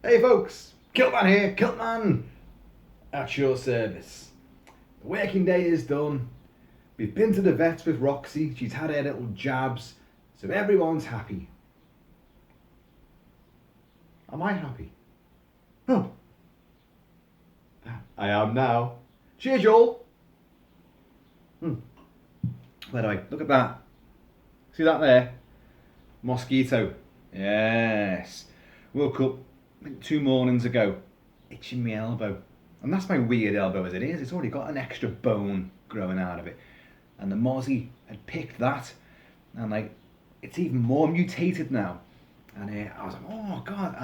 Hey folks, Kilt-Man here, Kilt-Man at your service. The working day is done. We've been to the vets with Roxy, she's had her little jabs, so everyone's happy. Am I happy? Oh. I am now. Cheers, Joel. By the way, look at that. See that there? Mosquito. Yes. Woke up, I think 2 mornings ago, itching my elbow. And that's my weird elbow as it is. It's already got an extra bone growing out of it. And the mozzie had picked that. And like, it's even more mutated now. And I was like, oh God.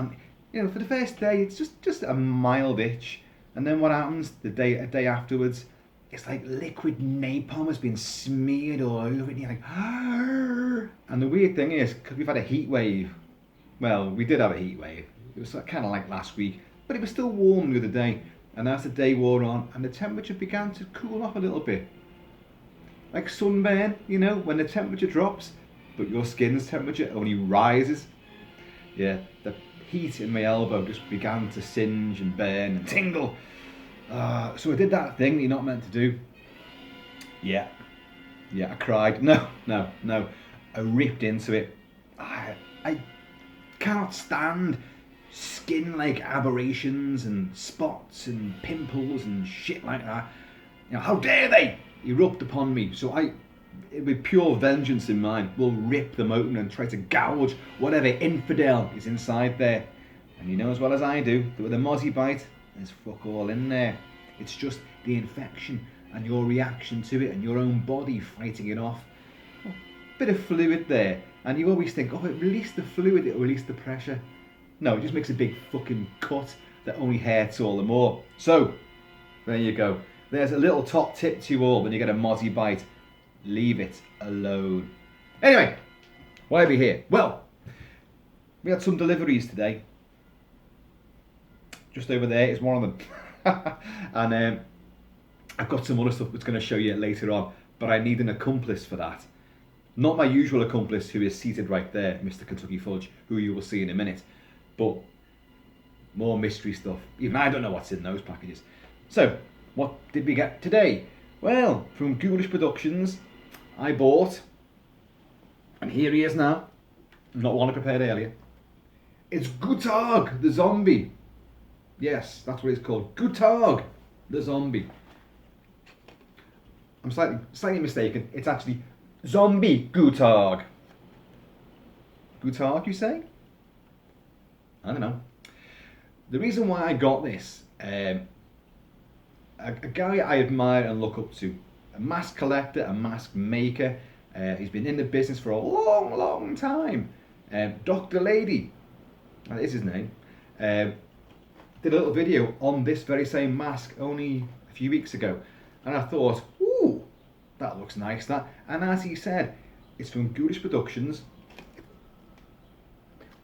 And for the first day, it's just a mild itch. And then what happens a day afterwards, it's like liquid napalm has been smeared all over it. And you're like, argh. And the weird thing is, because we've had a heat wave, well, we did have a heat wave. It was kind of like last week, but it was still warm the other day. And as the day wore on, and the temperature began to cool off a little bit. Like sunburn, when the temperature drops, but your skin's temperature only rises. Yeah, the heat in my elbow just began to singe and burn and tingle. So I did that thing that you're not meant to do. Yeah, I cried. No. I ripped into it. I cannot stand skin-like aberrations and spots and pimples and shit like that. How dare they erupt upon me? So I, with pure vengeance in mind, will rip them open and try to gouge whatever infidel is inside there. And you know as well as I do that with a mozzie bite, there's fuck all in there. It's just the infection and your reaction to it and your own body fighting it off. Bit of fluid there, and you always think, oh, it released the fluid, it'll release the pressure. No, it just makes a big fucking cut that only hurts all the more. So, there you go. There's a little top tip to you all when you get a mozzie bite. Leave it alone. Anyway, why are we here? Well, we had some deliveries today. Just over there is one of them. And I've got some other stuff that's going to show you later on, but I need an accomplice for that. Not my usual accomplice who is seated right there, Mr. Kentucky Fudge, who you will see in a minute, but more mystery stuff. Even I don't know what's in those packages. So, what did we get today? Well, from Ghoulish Productions, I bought, and here he is now, not one I prepared earlier. It's Gutarg, the zombie. Yes, that's what it's called. Gutarg, the zombie. I'm slightly mistaken. It's actually Zombie Gutarg. Gutarg, you say? I don't know. The reason why I got this, a guy I admire and look up to, a mask collector, a mask maker. He's been in the business for a long, long time. Dr. Lady, that is his name, did a little video on this very same mask only a few weeks ago. And I thought, ooh, that looks nice, that. And as he said, it's from Ghoulish Productions,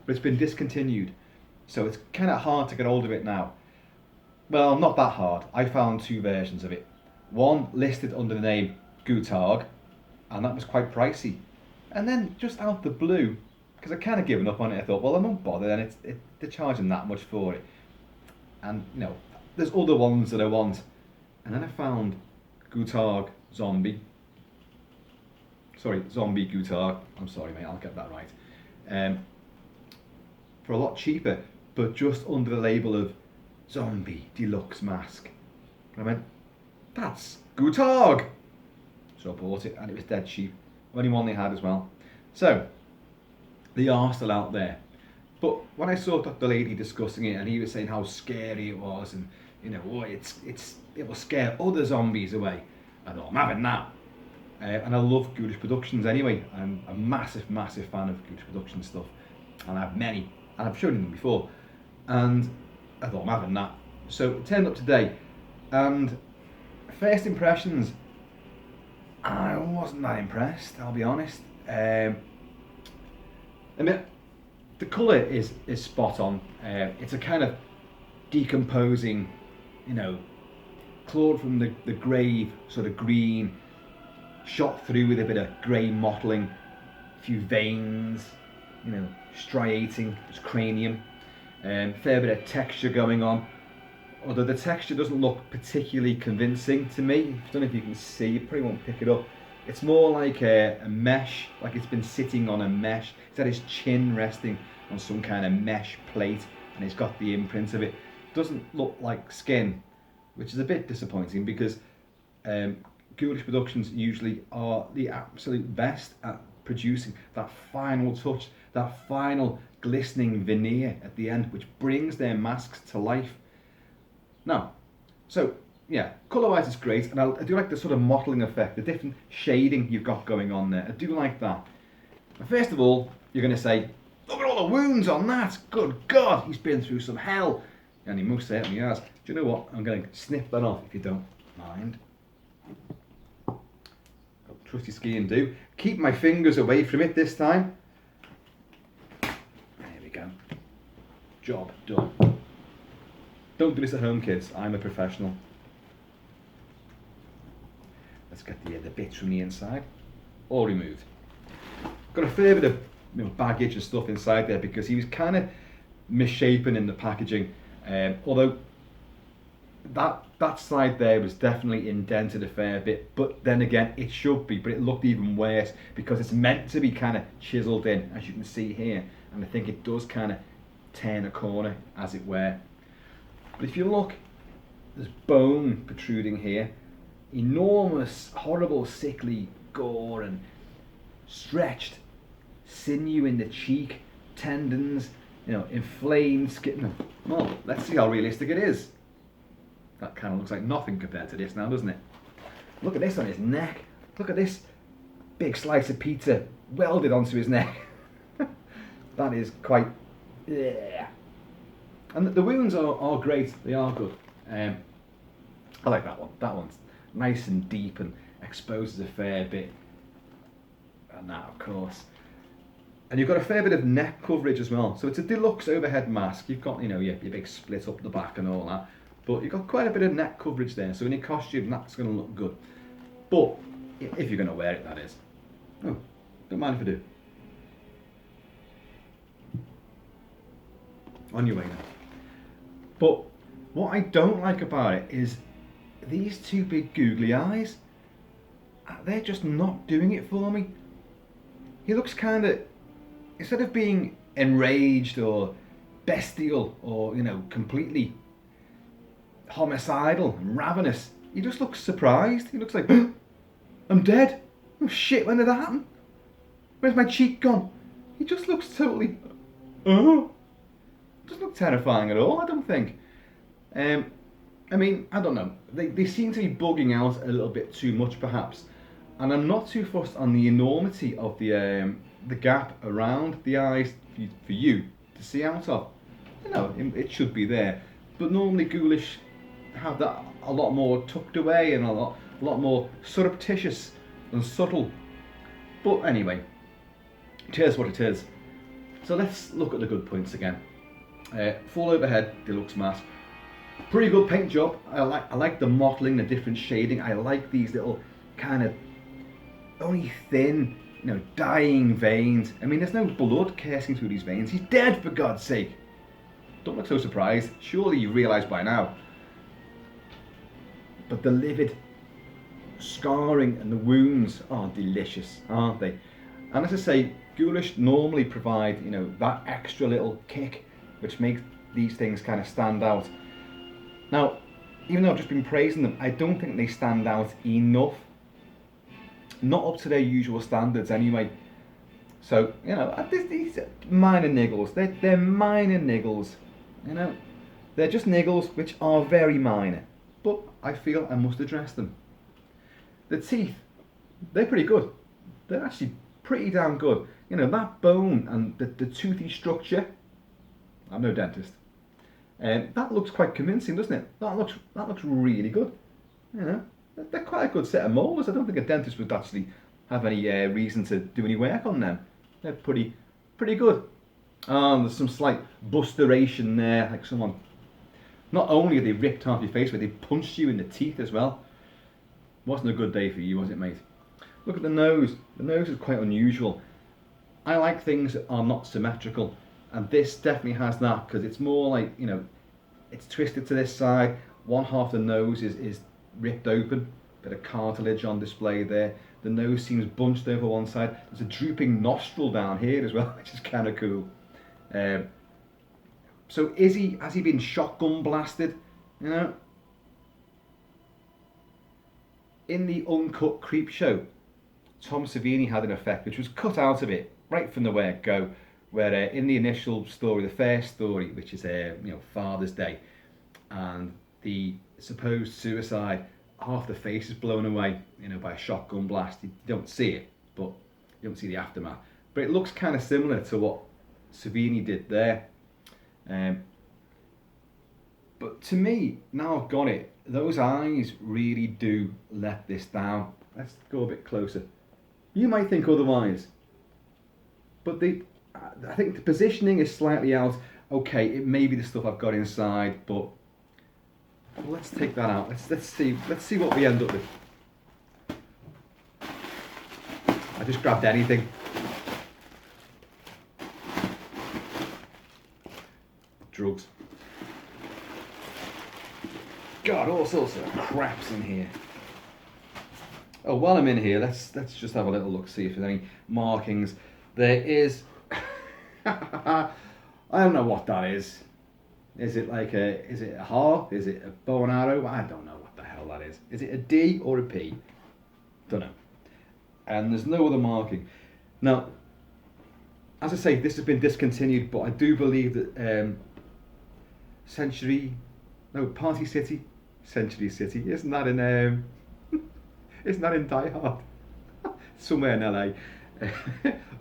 but it's been discontinued. So it's kind of hard to get hold of it now. Well, not that hard. I found 2 versions of it. One listed under the name Gutarg, and that was quite pricey. And then just out the blue, because I kind of given up on it, I thought, well, I won't bother then. They're charging that much for it. And, there's other ones that I want. And then I found Gutarg Zombie. Sorry, Zombie Gutarg. I'm sorry, mate, I'll get that right. For a lot cheaper, but just under the label of Zombie Deluxe Mask. And I went, that's Gutarg! So I bought it, and it was dead cheap. Only one they had as well. So, they are still out there. But when I saw the lady discussing it, and he was saying how scary it was, and it will scare other zombies away, I thought, I'm having that. And I love Ghoulish Productions anyway. I'm a massive fan of Ghoulish Productions stuff, and I have many, and I've shown them before. And I thought, I'm having that. So it turned up today, and first impressions, I wasn't that impressed, I'll be honest. I mean, the colour is spot on. It's a kind of decomposing, clawed from the grave, sort of green, shot through with a bit of grey mottling, a few veins, striating his cranium. Fair bit of texture going on, although the texture doesn't look particularly convincing to me. I don't know if you can see, you probably won't pick it up. It's more like a mesh, like it's been sitting on a mesh. It's had his chin resting on some kind of mesh plate, and it's got the imprint of it. Doesn't look like skin, which is a bit disappointing because Ghoulish Productions usually are the absolute best at producing that final touch, that final glistening veneer at the end, which brings their masks to life. Now, so yeah, colour-wise it's great, and I do like the sort of mottling effect, the different shading you've got going on there. I do like that. First of all, you're going to say, look at all the wounds on that. Good God, he's been through some hell. And he most certainly has. Do you know what? I'm going to snip that off if you don't mind. Trusty ski and do. Keep my fingers away from it this time. There we go. Job done. Don't do this at home, kids. I'm a professional. Let's get the bits from the inside all removed. Got a fair bit of baggage and stuff inside there because he was kind of misshapen in the packaging. Although that side there was definitely indented a fair bit, but then again it should be, but it looked even worse because it's meant to be kind of chiseled in, as you can see here, and I think it does kind of turn a corner, as it were. But if you look, there's bone protruding here, enormous, horrible, sickly gore and stretched sinew in the cheek, tendons, inflamed skin. Well, let's see how realistic it is. That kind of looks like nothing compared to this now, doesn't it? Look at this on his neck. Look at this big slice of pizza welded onto his neck. That is quite... yeah. And the wounds are great. They are good. I like that one. That one's nice and deep and exposes a fair bit. And that, of course. And you've got a fair bit of neck coverage as well. So it's a deluxe overhead mask. You've got, your big split up the back and all that. But you've got quite a bit of neck coverage there. So in your costume, that's going to look good. But if you're going to wear it, that is. Oh, don't mind if I do. On your way now. But what I don't like about it is these two big googly eyes. They're just not doing it for me. He looks kind of, instead of being enraged or bestial or, completely homicidal and ravenous, he just looks surprised. He looks like, I'm dead. Oh shit, when did that happen? Where's my cheek gone? He just looks totally, doesn't look terrifying at all, I don't think. I mean, I don't know. They seem to be bugging out a little bit too much, perhaps. And I'm not too fussed on the enormity of the gap around the eyes for you to see out of. It should be there. But normally Ghoulish have that a lot more tucked away and a lot more surreptitious and subtle. But anyway, it is what it is. So let's look at the good points again. Full overhead deluxe mask. Pretty good paint job. I like the mottling, the different shading. I like these little kind of only thin, dying veins. I mean, there's no blood coursing through these veins. He's dead, for God's sake. Don't look so surprised. Surely you realise by now. But the livid scarring and the wounds are delicious, aren't they? And as I say, Ghoulish normally provide, that extra little kick which makes these things kind of stand out. Now, even though I've just been praising them, I don't think they stand out enough. Not up to their usual standards anyway. So, these minor niggles, they're minor niggles, They're just niggles which are very minor, but I feel I must address them. The teeth, they're pretty good. They're actually pretty damn good. That bone and the toothy structure, I'm no dentist. That looks quite convincing, doesn't it? That looks really good. They're quite a good set of molars. I don't think a dentist would actually have any reason to do any work on them. They're pretty good. There's some slight busteration there, like someone. Not only are they ripped off your face, but they punched you in the teeth as well. Wasn't a good day for you, was it, mate? Look at the nose. The nose is quite unusual. I like things that are not symmetrical. And this definitely has that, because it's more like, you know, it's twisted to this side. One half of the nose is ripped open, bit of cartilage on display there. The nose seems bunched over one side. There's a drooping nostril down here as well, which is kind of cool. So has he been shotgun blasted? You know, in the uncut creep show, Tom Savini had an effect which was cut out of it right from the word go, where in the initial story, the first story, which is you know, Father's Day, and the supposed suicide, half the face is blown away, you know, by a shotgun blast. You don't see it, but you don't see the aftermath. But it looks kind of similar to what Savini did there. But to me, now I've got it, those eyes really do let this down. Let's go a bit closer. You might think otherwise, but I think the positioning is slightly out. Okay, it may be the stuff I've got inside, but let's take that out. Let's see what we end up with. I just grabbed anything. Drugs. God, all sorts of craps in here. Oh, while I'm in here, let's just have a little look, see if there's any markings. There is. I don't know what that is. Is it a heart? Is it a bow and arrow? I don't know what the hell that is. Is it a D or a P? Don't know. And there's no other marking. Now, as I say, this has been discontinued, but I do believe that Party City, Century City, isn't that in Die Hard? Somewhere in LA.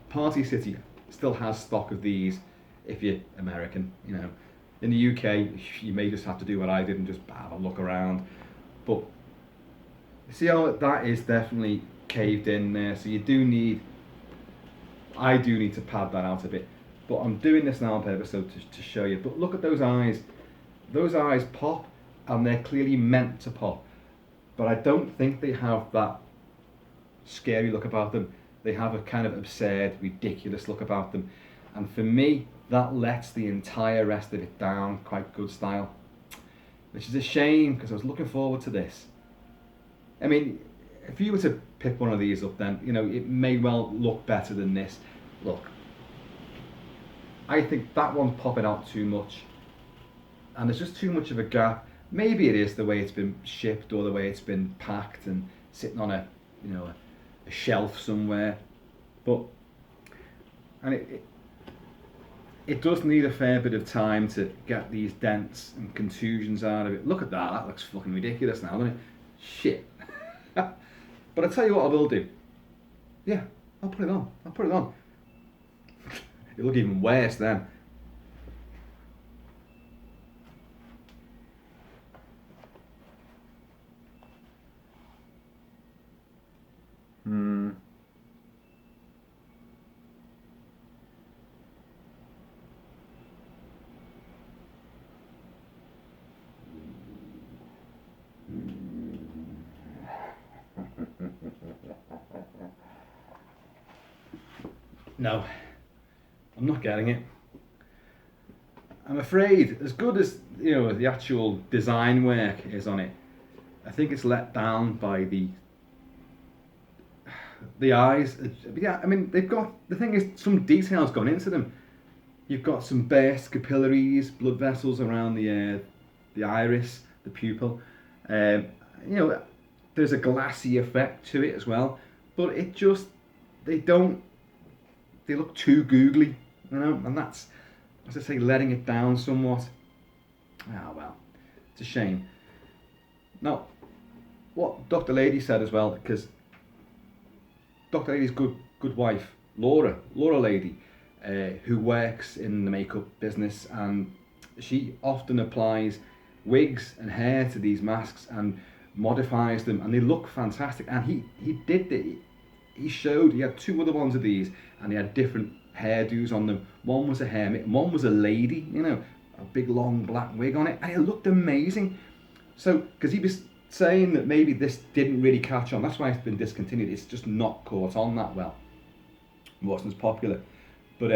Party City still has stock of these if you're American, you know. In the UK, you may just have to do what I did and just have a look around. But see how that is definitely caved in there. So I do need to pad that out a bit. But I'm doing this now on purpose so to show you. But look at those eyes. Those eyes pop, and they're clearly meant to pop. But I don't think they have that scary look about them. They have a kind of absurd, ridiculous look about them. And for me, that lets the entire rest of it down quite good style. Which is a shame, because I was looking forward to this. I mean, if you were to pick one of these up, then, you know, it may well look better than this. Look, I think that one's popping out too much. And there's just too much of a gap. Maybe it is the way it's been shipped or the way it's been packed and sitting on a shelf somewhere. But, and it does need a fair bit of time to get these dents and contusions out of it. Look at that looks fucking ridiculous now, doesn't it? Shit. But I'll tell you what I will do. Yeah, I'll put it on. It'll look even worse then. No, I'm not getting it. I'm afraid, as good as, you know, the actual design work is on it, I think it's let down by the eyes. Yeah, I mean, they've got, the thing is, some detail's gone into them. You've got some burst capillaries, blood vessels around the iris, the pupil. You know, there's a glassy effect to it as well, but it just, they look too googly, you know, and that's, as I say, letting it down somewhat. Ah, well, it's a shame. Now, what Dr. Lady said as well, because Dr. Lady's good wife, Laura Lady, who works in the makeup business, and she often applies wigs and hair to these masks and modifies them, and they look fantastic. And he did it. He showed, he had two other ones of these, and he had different hairdos on them. One was a hermit, and one was a lady, you know, a big long black wig on it, and it looked amazing. So, because he was saying that maybe this didn't really catch on, that's why it's been discontinued. It's just not caught on that well. It wasn't as popular. But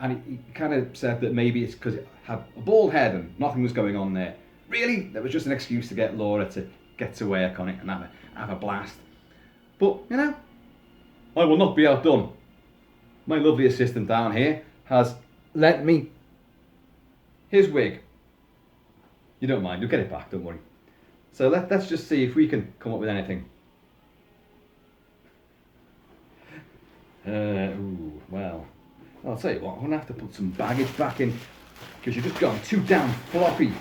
And he kind of said that maybe it's because it had a bald head and nothing was going on there. Really, that was just an excuse to get Laura to get to work on it and have a blast. But, you know, I will not be outdone. My lovely assistant down here has lent me his wig. You don't mind, you'll get it back, don't worry. So let's just see if we can come up with anything. Well, I'll tell you what, I'm going to have to put some baggage back in because you're just going too damn floppy.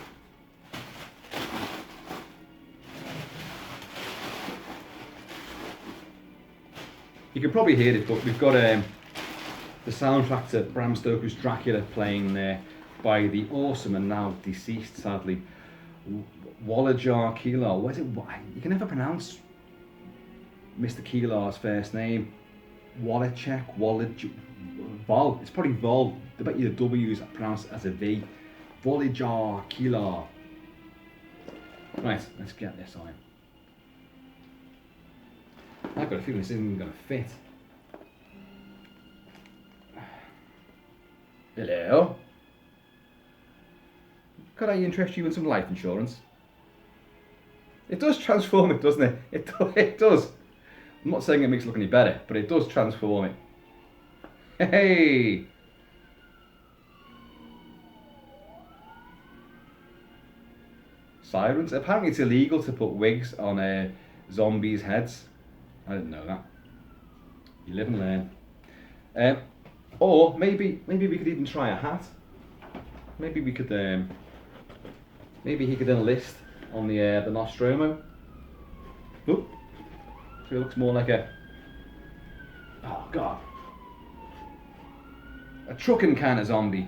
You can probably hear it, but we've got the soundtrack to Bram Stoker's Dracula playing there by the awesome and now deceased, sadly, Wolajar Kilar. What is it? You can never pronounce Mr. Kilar's first name. Wallachek, Vol. It's probably Vol. I bet you the W is pronounced as a V. Wolajar Kilar. Right, let's get this on. I've got a feeling this isn't going to fit. Hello? Could I interest you in some life insurance? It does transform it, doesn't it? It does. I'm not saying it makes it look any better, but it does transform it. Hey! Sirens? Apparently it's illegal to put wigs on zombies' heads. I didn't know that. You live and learn. Or maybe we could even try a hat. Maybe we could. Maybe he could enlist on the Nostromo. Oop. So he looks more like a. Oh God. A trucking kind of zombie.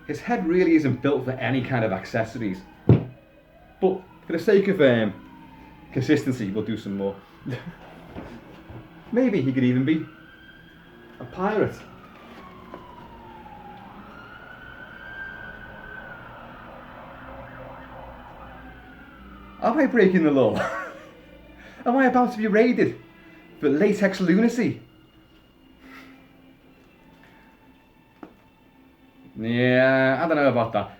His head really isn't built for any kind of accessories. But for the sake of consistency, we'll do some more. Maybe he could even be a pirate. Am I breaking the law? Am I about to be raided for latex lunacy? Yeah, I don't know about that.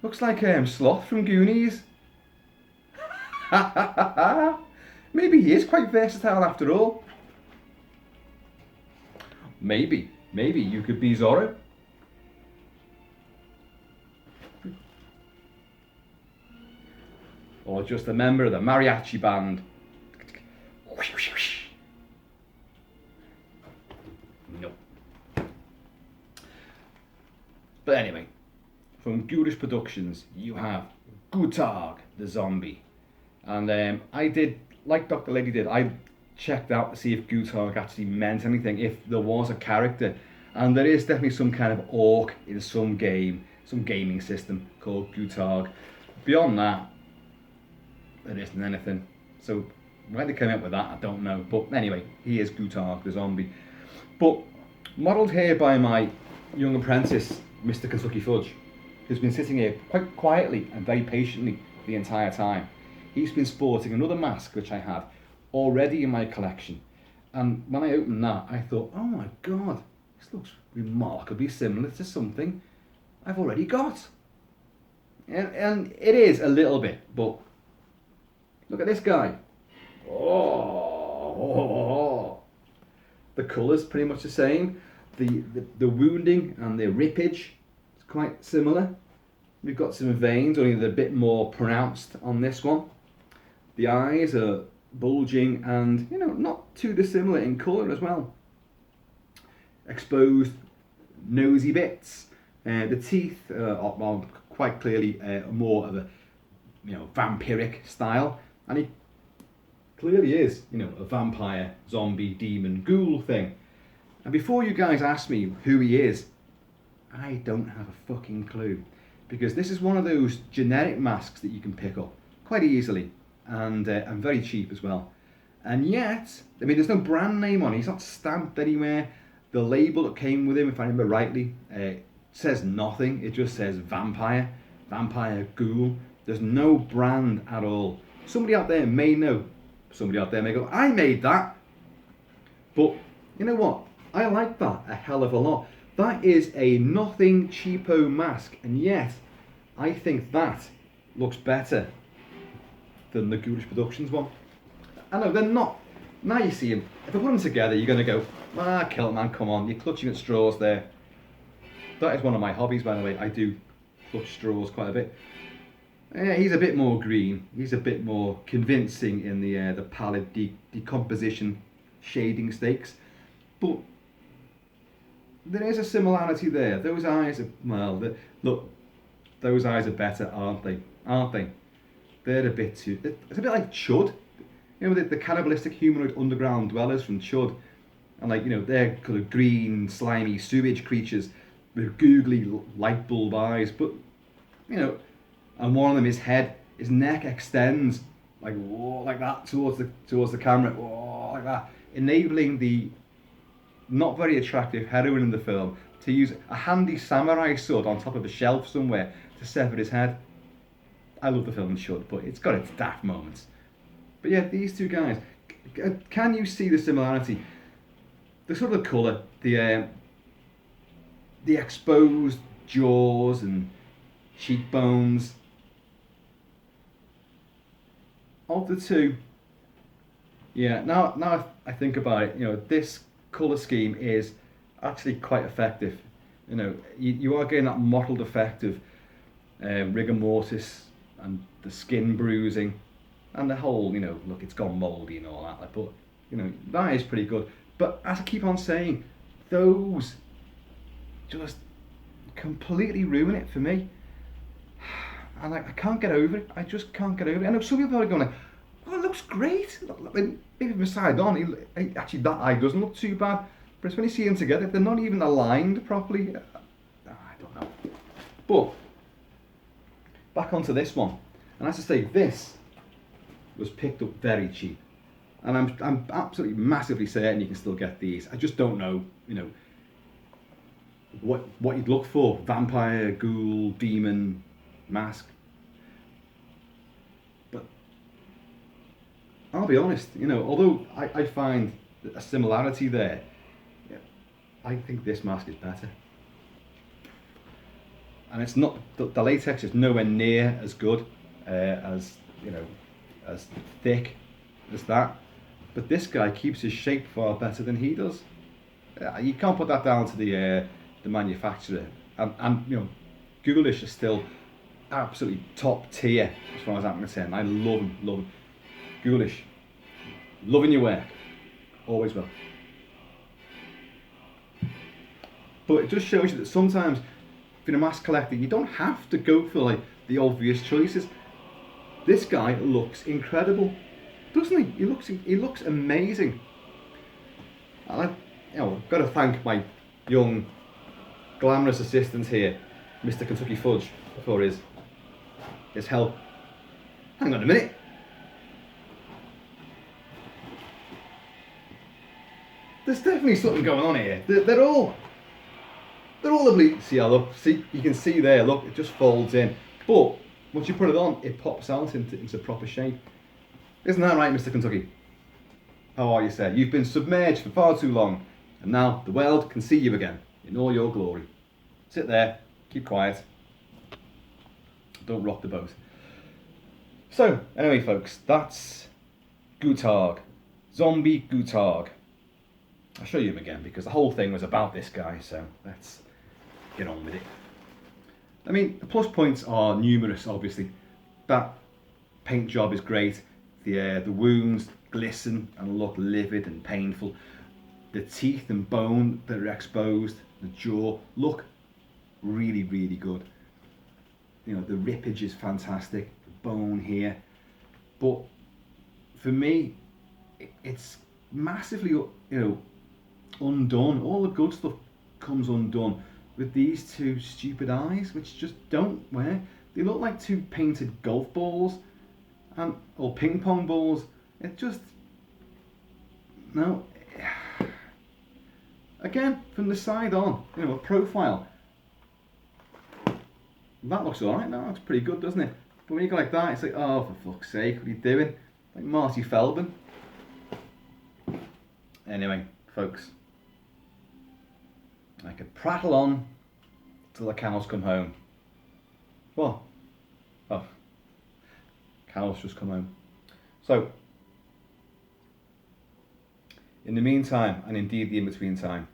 Looks like Sloth from Goonies. Maybe he is quite versatile after all. Maybe you could be Zorro. Or just a member of the mariachi band. No. But anyway, from Ghoulish Productions, you have Gutarg, the zombie. And I did, like Dr. Lady did, I checked out to see if Gutarg actually meant anything, if there was a character. And there is definitely some kind of orc in some game, some gaming system called Gutarg. Beyond that, there isn't anything. So why they came up with that, I don't know. But anyway, he is Gutarg, the zombie. But modelled here by my young apprentice, Mr. Kentucky Fudge, who's been sitting here quite quietly and very patiently the entire time. He's been sporting another mask which I had already in my collection. And when I opened that, I thought, oh my God, this looks remarkably similar to something I've already got. And it is a little bit, but look at this guy. Oh. The colour's pretty much the same. The wounding and the rippage is quite similar. We've got some veins, only they're a bit more pronounced on this one. The eyes are bulging and, you know, not too dissimilar in colour as well. Exposed nosy bits. The teeth are quite clearly more of a, you know, vampiric style. And he clearly is, you know, a vampire, zombie, demon, ghoul thing. And before you guys ask me who he is, I don't have a fucking clue. Because this is one of those generic masks that you can pick up quite easily and very cheap as well. And yet, I mean, there's no brand name on it. He's not stamped anywhere. The label that came with him, if I remember rightly, says nothing. It just says vampire, vampire ghoul. There's no brand at all. Somebody out there may know. Somebody out there may go, I made that. But you know what? I like that a hell of a lot. That is a nothing cheapo mask, and yet I think that looks better than the Ghoulish Productions one. I know they're not. Now you see them. If I put them together, you're going to go, ah, Kilt-Man, come on, you're clutching at straws there. That is one of my hobbies, by the way. I do clutch straws quite a bit. Yeah, he's a bit more green. He's a bit more convincing in the pallid decomposition shading stakes, but there is a similarity there. Those eyes are, well, look, those eyes are better, aren't they? Aren't they? They're a bit too. It's a bit like Chud. You know, the cannibalistic humanoid underground dwellers from Chud, and like, you know, they're kind of green, slimy sewage creatures with googly light bulb eyes, but you know, and one of them, his neck extends like, whoa, like that towards the camera, whoa, like that, enabling the not very attractive heroine in the film to use a handy samurai sword on top of a shelf somewhere to sever his head. I love the film Chud, but it's got its daft moments. But yeah, these two guys, can you see the similarity? The sort of colour, the exposed jaws and cheekbones of the two. Yeah, now I think about it, you know, this colour scheme is actually quite effective. You know, you are getting that mottled effect of rigor mortis and the skin bruising and the whole, you know, look, it's gone mouldy and all that, but you know, that is pretty good. But as I keep on saying, those just completely ruin it for me. And I can't get over it. I just can't get over it. I know some people are going like, oh, it looks great. Maybe beside on, actually that eye doesn't look too bad. But it's when you see them together, they're not even aligned properly. I don't know. But back onto this one. And as I say, this was picked up very cheap. And I'm absolutely massively certain you can still get these. I just don't know, you know, what you'd look for. Vampire, ghoul, demon, mask. But I'll be honest, you know, although I find a similarity there, yeah, I think this mask is better. And it's not, the latex is nowhere near as good, as, you know, as thick as that. But this guy keeps his shape far better than he does. You can't put that down to the manufacturer. And you know, Ghoulish is still absolutely top tier as far as I'm concerned. I love him. Ghoulish, loving your work, always will. But it just shows you that sometimes, if you're a mask collector, you don't have to go for like the obvious choices. This guy looks incredible, doesn't he? He looks amazing. And I've got to thank my young, glamorous assistant here, Mr. Kentucky Fudge, for his help. Hang on a minute. There's definitely something going on here. They're all lovely. See how, look, see, you can see there, look, it just folds in. But once you put it on, it pops out into proper shape. Isn't that right, Mr. Kentucky? How are you, sir? You've been submerged for far too long, and now the world can see you again in all your glory. Sit there, keep quiet. Don't rock the boat. So, anyway, folks, that's Gutarg. Zombie Gutarg. I'll show you him again because the whole thing was about this guy, so let's get on with it. I mean, the plus points are numerous, obviously. That paint job is great. The wounds glisten and look livid and painful. The teeth and bone that are exposed, the jaw, look really, really good. You know, the rippage is fantastic, the bone here. But for me, it's massively, you know, undone. All the good stuff comes undone with these two stupid eyes, which just don't work. They look like two painted golf balls or ping pong balls. It just, no. Again, from the side on, you know, a profile. That looks alright, that looks pretty good, doesn't it? But when you go like that, it's like, oh, for fuck's sake, what are you doing? Like Marty Feldman. Anyway, folks, I could prattle on till the cows come home. What? Oh, cows just come home. So, in the meantime, and indeed the in-between time,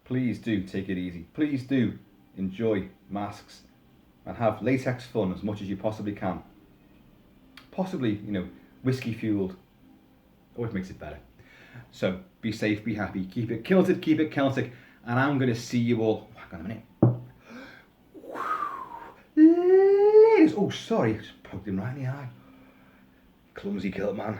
please do take it easy. Please do enjoy masks and have latex fun as much as you possibly can. Possibly, you know, whiskey fueled. Always makes it better. So be safe, be happy, keep it kilted, keep it Celtic, and I'm going to see you all. Hang on a minute. Ladies, oh sorry, just poked him right in the eye. Clumsy Kilt-Man.